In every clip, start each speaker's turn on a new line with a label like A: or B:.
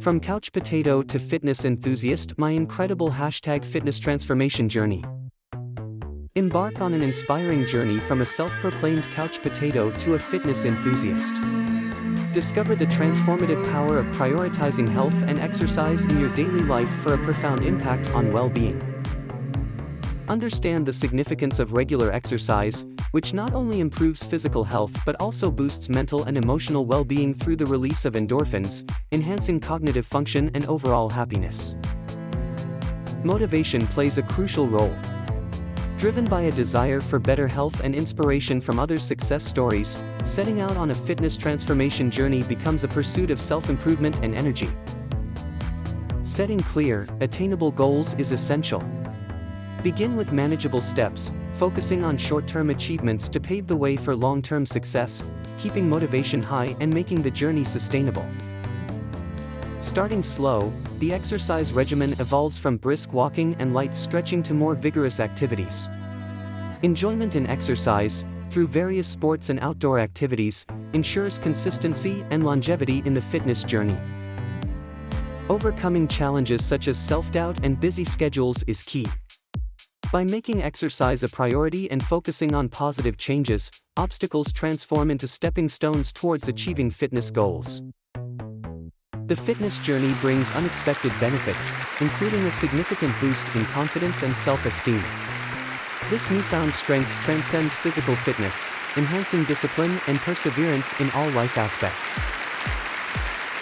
A: From couch potato to fitness enthusiast, my incredible #fitness transformation journey. Embark on an inspiring journey from a self-proclaimed couch potato to a fitness enthusiast. Discover the transformative power of prioritizing health and exercise in your daily life for a profound impact on well-being. Understand the significance of regular exercise, which not only improves physical health but also boosts mental and emotional well-being through the release of endorphins, enhancing cognitive function and overall happiness. Motivation plays a crucial role. Driven by a desire for better health and inspiration from others' success stories, setting out on a fitness transformation journey becomes a pursuit of self-improvement and energy. Setting clear, attainable goals is essential. Begin with manageable steps, focusing on short-term achievements to pave the way for long-term success, keeping motivation high and making the journey sustainable. Starting slow, the exercise regimen evolves from brisk walking and light stretching to more vigorous activities. Enjoyment in exercise, through various sports and outdoor activities, ensures consistency and longevity in the fitness journey. Overcoming challenges such as self-doubt and busy schedules is key. By making exercise a priority and focusing on positive changes, obstacles transform into stepping stones towards achieving fitness goals. The fitness journey brings unexpected benefits, including a significant boost in confidence and self-esteem. This newfound strength transcends physical fitness, enhancing discipline and perseverance in all life aspects.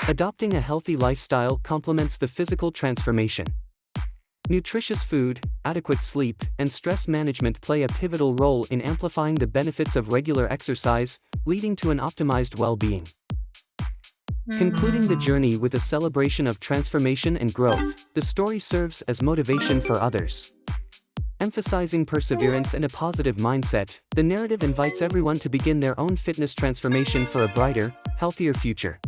A: Adopting a healthy lifestyle complements the physical transformation. Nutritious food, adequate sleep, and stress management play a pivotal role in amplifying the benefits of regular exercise, leading to an optimized well-being. Concluding the journey with a celebration of transformation and growth, the story serves as motivation for others. Emphasizing perseverance and a positive mindset, the narrative invites everyone to begin their own fitness transformation for a brighter, healthier future.